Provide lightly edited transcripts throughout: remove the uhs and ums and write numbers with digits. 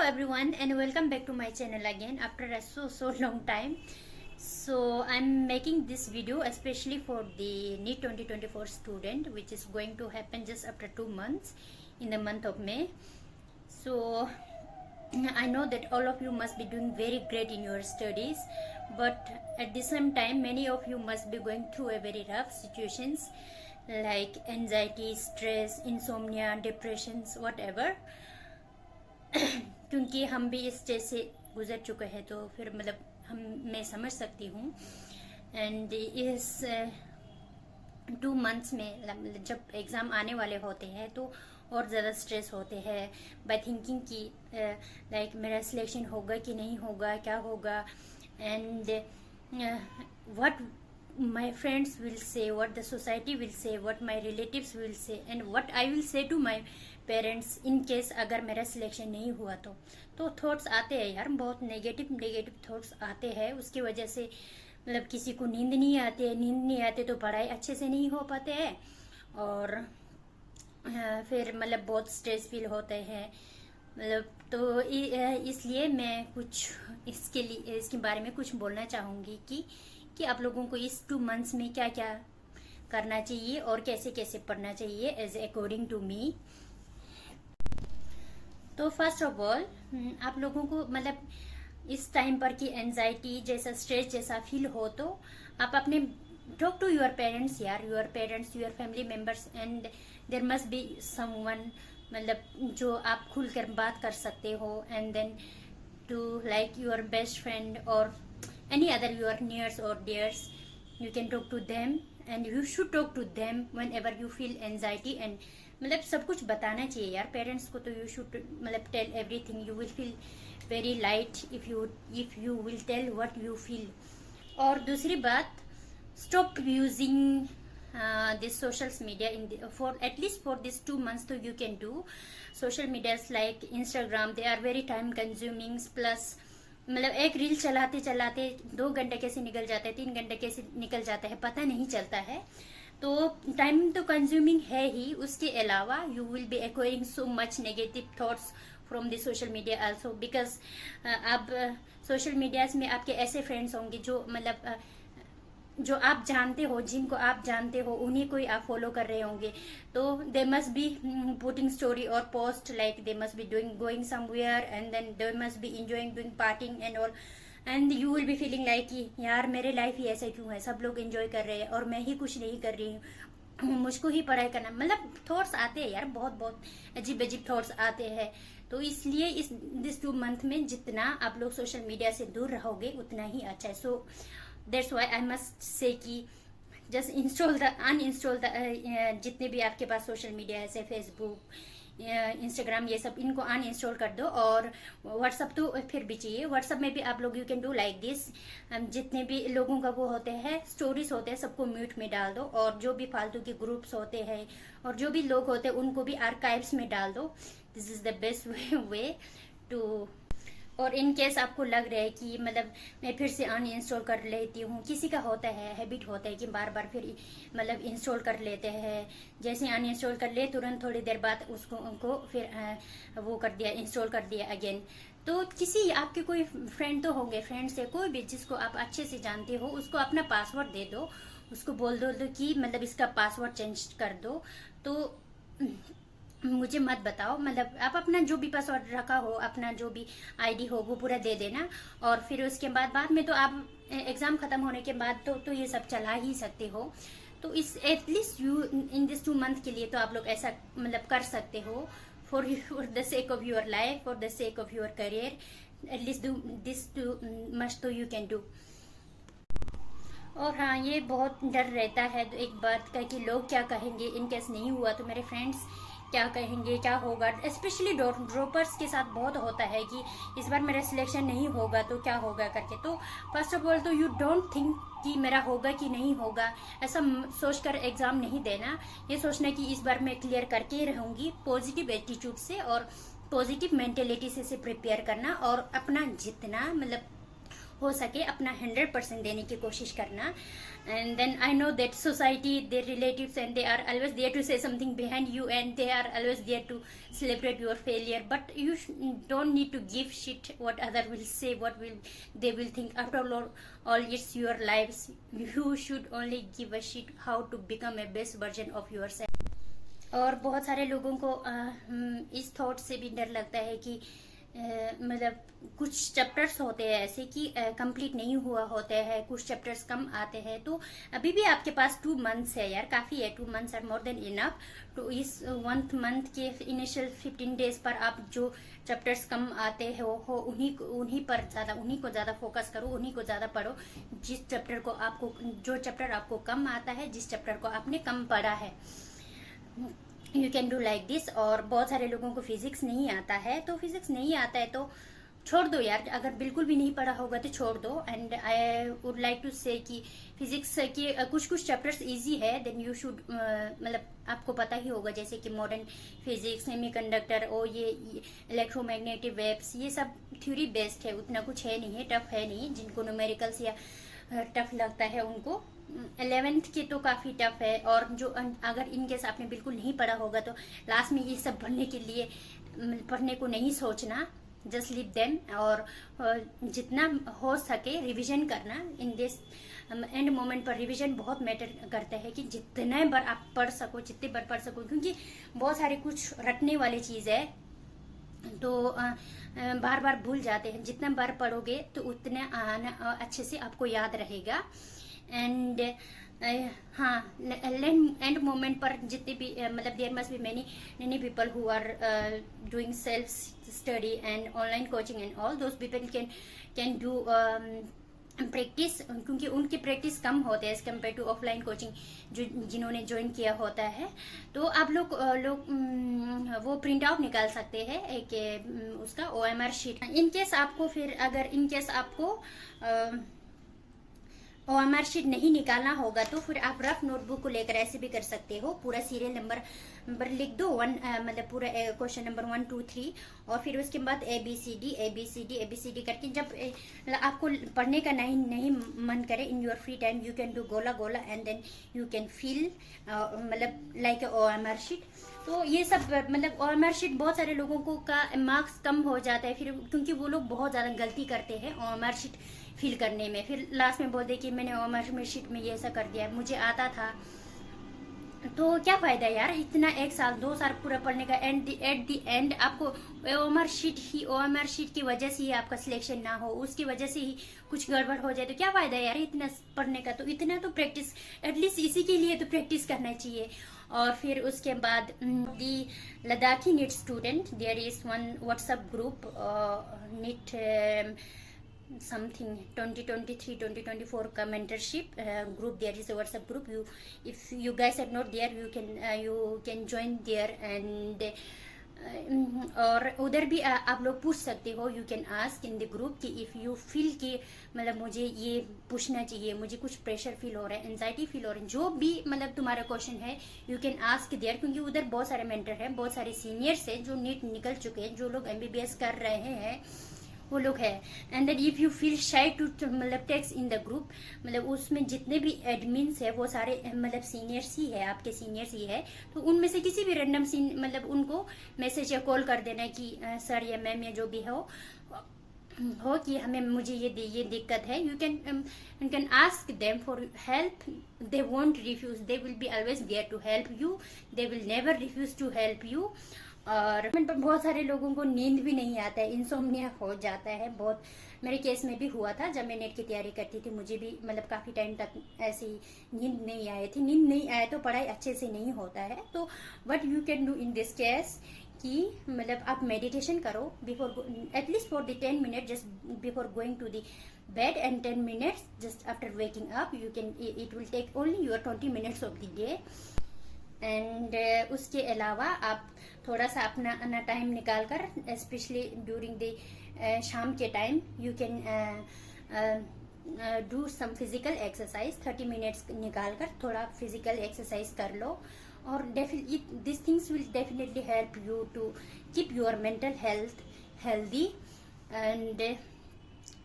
everyone and welcome back to my channel again after a so long time. So I'm making this video especially for the NEET 2024 student, which is going to happen just after 2 months in the month of May. So I know that all of you must be doing very great in your studies, but at the same time many of you must be going through a very rough situations like anxiety, stress, insomnia, depressions, whatever. क्योंकि हम भी इस stage से गुजर चुके हैं, तो फिर मैं समझ सकती हूँ. एंड इस 2 मंथ्स में जब एग्ज़ाम आने वाले होते हैं तो और ज़्यादा स्ट्रेस होते हैं बाय थिंकिंग कि लाइक मेरा सिलेक्शन होगा कि नहीं होगा, क्या होगा, and what my friends will say, what the society will say, what my relatives will say, and what I will say to my parents in case अगर मेरा सिलेक्शन नहीं हुआ तो थॉट्स आते हैं यार, बहुत नेगेटिव थॉट्स आते हैं. उसकी वजह से किसी को नींद नहीं आते तो पढ़ाई अच्छे से नहीं हो पाते हैं, और फिर बहुत स्ट्रेस फील होते हैं. तो इसलिए मैं कुछ इसके बारे में कुछ बोलना चाहूँगी कि आप लोगों को इस 2 मंथ्स में क्या क्या करना चाहिए और कैसे कैसे पढ़ना चाहिए एज अकॉर्डिंग टू मी. तो फर्स्ट ऑफ ऑल आप लोगों को इस टाइम पर कि एंजाइटी जैसा, स्ट्रेस जैसा फील हो तो आप अपने टॉक टू योर पेरेंट्स यार, your family members, and there must be someone जो आप खुलकर बात कर सकते हो, and then to like your best friend और any other your nears or dears, you can talk to them and you should talk to them whenever you feel anxiety. and सब कुछ बताना चाहिए यार पेरेंट्स को. तो you should tell everything. You will feel very light if you will tell what you feel. और दूसरी बात, stop using this social media for at least for this 2 months. So you can do social medias like Instagram. They are very time consuming, plus एक reel चलाते 2 घंटे कैसे निकल जाते हैं, 3 घंटे कैसे निकल जाता है पता नहीं चलता है. तो टाइम तो कंज्यूमिंग है ही, उसके अलावा you will B acquiring so much negative thoughts from the social media also, because अब सोशल मीडियाज में आपके ऐसे फ्रेंड्स होंगे जो आप जानते हो, जिनको आप जानते हो उन्हीं को ही आप फॉलो कर रहे होंगे. तो they must be putting story और post like they must be going somewhere, and then they must be enjoying doing parting and all, and you will be feeling like कि यार मेरे लाइफ ही ऐसे क्यों है, सब लोग एंजॉय कर रहे हैं और मैं ही कुछ नहीं कर रही हूँ, मुझको ही पढ़ाई करना. थॉट्स आते हैं यार, बहुत अजीब थॉट्स आते हैं. तो इसलिए दिस 2 मंथ में जितना आप लोग सोशल मीडिया से दूर रहोगे उतना ही अच्छा है. सो That's why I must say कि just uninstall जितने भी आपके पास सोशल मीडिया है, जैसे फेसबुक, इंस्टाग्राम, ये सब इनको अनइंस्टॉल कर दो. और व्हाट्सअप तो फिर भी चाहिए. व्हाट्सअप में भी आप लोग you can do like this, जितने भी लोगों का वो होते हैं स्टोरीज होते हैं सबको म्यूट में डाल दो, और जो भी फालतू के ग्रुप्स होते हैं और जो भी लोग होते हैं उनको भी आर्काइव्स में डाल दो. This is the best way to. और इन केस आपको लग रहा है कि मैं फिर से अनइंस्टॉल कर लेती हूँ, किसी का होता है, हैबिट होता है कि बार बार फिर इंस्टॉल कर लेते हैं. जैसे अनइंस्टॉल कर ले तुरंत थोड़ी देर बाद उनको फिर वो कर दिया, इंस्टॉल कर दिया अगेन. तो किसी आपके कोई फ्रेंड तो होंगे, फ्रेंड से कोई भी जिसको आप अच्छे से जानते हो उसको अपना पासवर्ड दे दो, उसको बोल दो कि इसका पासवर्ड चेंज कर दो. तो मुझे मत बताओ, आप अपना जो भी पासवर्ड रखा हो, अपना जो भी आईडी हो वो पूरा दे देना. और फिर उसके बाद में तो आप एग्जाम खत्म होने के बाद तो ये सब चला ही सकते हो. तो इस at least you in this 2 month के लिए तो आप लोग ऐसा कर सकते हो, for the sake of your life, for the sake of your career. At least this 2 much तो यू कैन डू. और हाँ, ये बहुत डर रहता है तो एक बात का कि लोग क्या कहेंगे, इन केस नहीं हुआ तो मेरे फ्रेंड्स क्या कहेंगे, क्या होगा. स्पेशली ड्रॉपर्स के साथ बहुत होता है कि इस बार मेरा सिलेक्शन नहीं होगा तो क्या होगा करके. तो फर्स्ट ऑफ ऑल तो यू डोंट थिंक कि मेरा होगा कि नहीं होगा, ऐसा सोचकर एग्जाम नहीं देना. ये सोचना कि इस बार मैं क्लियर करके ही रहूँगी, पॉजिटिव एटीट्यूड से और पॉजिटिव मेंटेलिटी से प्रिपेयर करना, और अपना जितना हो सके अपना 100% देने की कोशिश करना. And then I know that society, their relatives, and they are always there to say something behind you, and they are always there to celebrate your failure, but you don't need to give shit what other will say, what will they will think. After all it's your lives. You should only give a shit how to become a best version of yourself. और बहुत सारे लोगों को इस thought से भी डर लगता है कि मतलब कुछ चैप्टर्स होते हैं ऐसे कि कंप्लीट नहीं हुआ होते हैं, कुछ चैप्टर्स कम आते हैं. तो अभी भी आपके पास 2 मंथ्स है यार, काफ़ी है. 2 months are more than enough. तो इस 1 मंथ के इनिशियल 15 डेज पर आप जो चैप्टर्स कम आते हो उन्हीं को ज़्यादा फोकस करो, उन्हीं को ज़्यादा पढ़ो. जो चैप्टर आपको कम आता है, जिस चैप्टर को आपने कम पढ़ा है, you can do like this. और बहुत सारे लोगों को फिजिक्स नहीं आता है, तो फिजिक्स नहीं आता है तो छोड़ दो यार. अगर बिल्कुल भी नहीं पढ़ा होगा तो छोड़ दो. And I would like to say कि फिजिक्स के कुछ चैप्टर्स इजी है, देन यू शुड मतलब आपको पता ही होगा जैसे कि मॉडर्न फिजिक्स, सेमीकंडक्टर और ये इलेक्ट्रोमैग्नेटिक वेव्स, ये सब थ्योरी बेस्ड है, उतना कुछ है नहीं है, टफ है नहीं. जिनको न्यूमेरिकल्स या टफ लगता है उनको 11th के तो काफ़ी टफ है. और जो अगर इन केस आपने बिल्कुल नहीं पढ़ा होगा तो लास्ट में ये सब पढ़ने को नहीं सोचना, जस्ट लीव देम. और जितना हो सके रिवीजन करना. इन दिस एंड मोमेंट पर रिवीजन बहुत मैटर करता है कि जितने बार आप पढ़ सको, जितने बार पढ़ सको, क्योंकि बहुत सारे कुछ रटने वाली चीज़ है तो बार बार भूल जाते हैं. जितना बार पढ़ोगे तो उतना अच्छे से आपको याद रहेगा. एंड हाँ, एंड मोमेंट पर जितने भी मतलब there must be many people who are doing self study and online coaching and all those people can do practice, क्योंकि उनकी प्रैक्टिस कम होते हैं as compared to offline coaching जिन्होंने ज्वाइन किया होता है. तो आप लोग वो प्रिंट आउट निकाल सकते हैं एक उसका OMR शीट. अगर इन केस आपको OMR शीट नहीं निकालना होगा तो फिर आप रफ नोटबुक को लेकर ऐसे भी कर सकते हो. पूरा सीरियल नंबर लिख दो, मतलब पूरा क्वेश्चन नंबर 1 2 3, और फिर उसके बाद ABCD करके जब आपको पढ़ने का नहीं मन करे in your free time, you can do गोला and then you can fill मतलब लाइक OMR शीट. तो ये सब मतलब OMR शीट बहुत सारे लोगों को का मार्क्स कम हो जाता है फिर, क्योंकि वो लोग बहुत ज़्यादा गलती करते हैं OMR शीट फिल करने में. फिर लास्ट में बोलते कि मैंने OMR शीट में ये ऐसा कर दिया, मुझे आता था. तो क्या फ़ायदा यार इतना 1 साल 2 साल पूरा पढ़ने का. एट द एंड आपको OMR शीट की वजह से ही आपका सिलेक्शन ना हो, उसकी वजह से ही कुछ गड़बड़ हो जाए, तो क्या फ़ायदा यार इतना पढ़ने का. तो इतना तो प्रैक्टिस, एटलीस्ट इसी के लिए तो प्रैक्टिस करना चाहिए. और फिर उसके बाद the Ladakhi NEET student, there is one WhatsApp group NEET something 2023-2024 का mentorship group. There is a WhatsApp group. If you guys are not there, you can join there. And और उधर भी आप लोग पूछ सकते हो. You can ask in the group कि इफ़ यू फील कि मतलब मुझे ये पूछना चाहिए, मुझे कुछ प्रेशर फील हो रहा है, एंजाइटी फील हो रहा है, जो भी मतलब तुम्हारा क्वेश्चन है, यू कैन आस्क देयर. क्योंकि उधर बहुत सारे मेंटर हैं, बहुत सारे सीनियर्स हैं जो नीट निकल चुके हैं, जो लोग MBBS कर रहे हैं वो लोग है. And then if you feel shy to मतलब टेक्स्ट इन द ग्रुप, मतलब उसमें जितने भी एडमिन्स है वो सारे मतलब सीनियर्स ही है, आपके सीनियर्स ही है. तो उनमें से किसी भी रैंडम मतलब उनको मैसेज या कॉल कर देना कि सर या मैम या जो भी हो कि मुझे ये दिक्कत है. You can ask them for help. They won't refuse, they will be always there to help you, they will never refuse to help you. और बहुत सारे लोगों को नींद भी नहीं आता है, इंसोम्निया हो जाता है. बहुत मेरे केस में भी हुआ था जब मैं नेट की तैयारी करती थी, मुझे भी मतलब काफ़ी टाइम तक ऐसी नींद नहीं आई थी. नींद नहीं आए तो पढ़ाई अच्छे से नहीं होता है. तो what you can do in this case कि मतलब आप मेडिटेशन करो before, at least for the 10 minute just before going to the bed, and 10 minutes just after waking up. You can, it will take only your 20 minutes of the day. And उसके अलावा आप थोड़ा सा अपना टाइम निकाल कर, specially during the शाम के time, you can do some physical exercise. 30 minutes निकाल कर थोड़ा फिजिकल एक्सरसाइज कर लो. और this things will definitely help you to keep your mental health healthy. And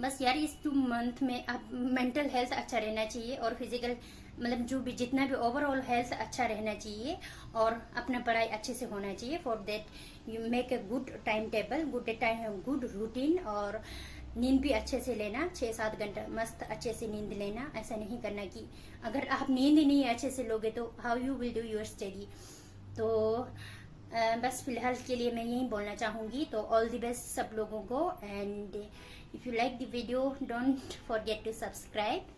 बस यार इस 2 मंथ में आप मेंटल हेल्थ अच्छा रहना चाहिए और फिजिकल मतलब जो भी जितना भी ओवरऑल हेल्थ अच्छा रहना चाहिए और अपना पढ़ाई अच्छे से होना चाहिए। For that you make a good time table, good routine, और नींद भी अच्छे से लेना, 6-7 घंटा मस्त अच्छे से नींद लेना। ऐसा नहीं करना कि अगर आप नींद ही नहीं अच्छे से लोगे तो how you will do your study. तो बस फिलहाल के लिए मैं यही बोलना चाहूँगी। तो ऑल द बेस्ट सब लोगों को, and if you like the video don't forget to subscribe.